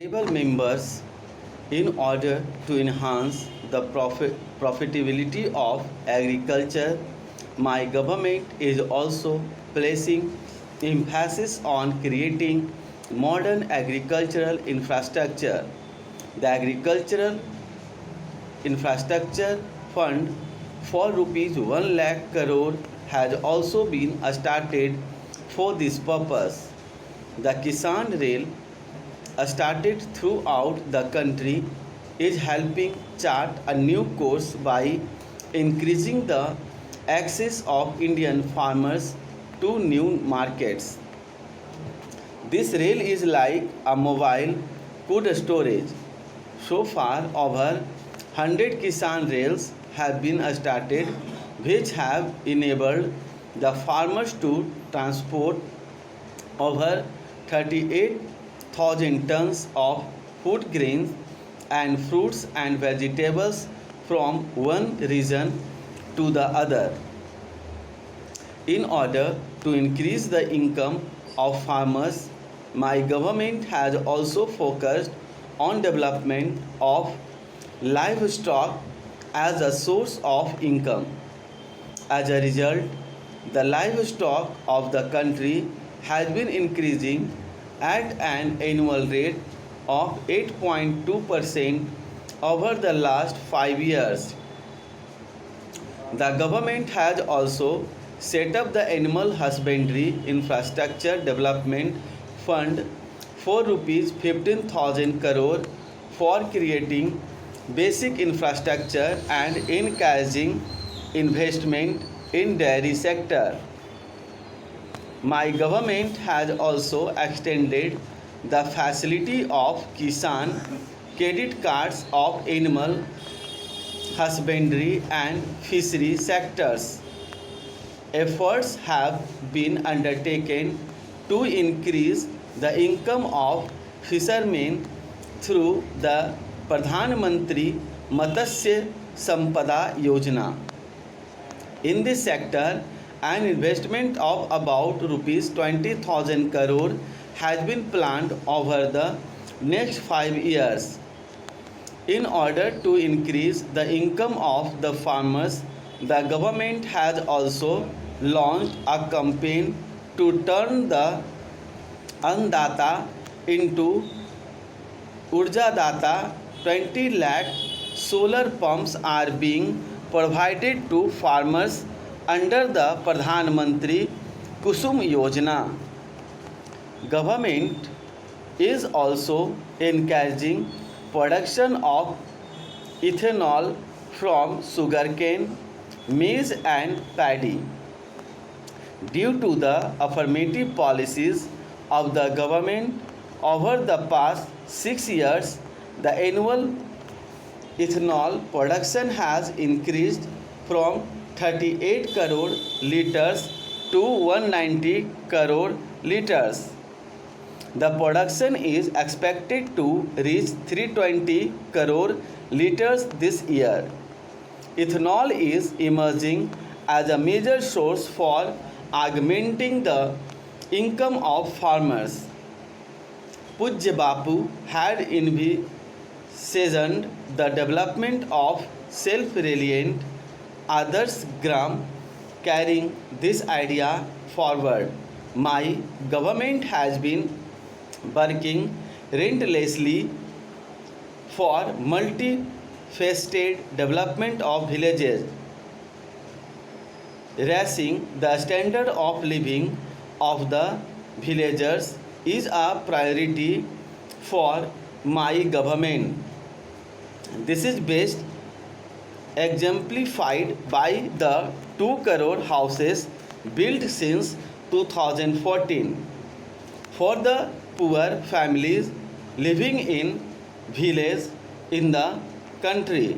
Table members, in order to enhance the profitability of agriculture, my government is also placing emphasis on creating modern agricultural infrastructure. The Agricultural Infrastructure Fund for rupees 1 lakh crore has also been started for this purpose. The Kisan Rail started throughout the country is helping chart a new course by increasing the access of Indian farmers to new markets. This rail is like a mobile cold storage. So far, over 100 Kisan rails have been started, which have enabled the farmers to transport over 38,000 tons of food grains and fruits and vegetables from one region to the other. In order to increase the income of farmers, my government has also focused on development of livestock as a source of income. As a result, the livestock of the country has been increasing at an annual rate of 8.2% over the last 5 years. The government has also set up the Animal Husbandry Infrastructure Development Fund for rupees 15,000 crore for creating basic infrastructure and encouraging investment in dairy sector. My government has also extended the facility of Kisan credit cards of animal husbandry and fishery sectors. Efforts have been undertaken to increase the income of fishermen through the Pradhan Mantri Matsya Sampada Yojana. In this sector, an investment of about rupees 20,000 crore has been planned over the next 5 years. In order to increase the income of the farmers, the government has also launched a campaign to turn the Annadata into Urjadata. 20 lakh solar pumps are being provided to farmers under the Pradhan Mantri Kusum Yojana. Government is also encouraging production of ethanol from sugarcane, maize and paddy. Due to the affirmative policies of the government over the past 6 years, the annual ethanol production has increased from 38 crore liters to 190 crore liters. The production is expected to reach 320 crore liters this year. Ethanol is emerging as a major source for augmenting the income of farmers. Pujya Bapu had envisioned the development of self-reliant Adarsh Gram. Carrying this idea forward, my government has been working relentlessly for multifaceted development of villages. Raising the standard of living of the villagers is a priority for my government. This is best exemplified by the 2 crore houses built since 2014 for the poor families living in villages in the country.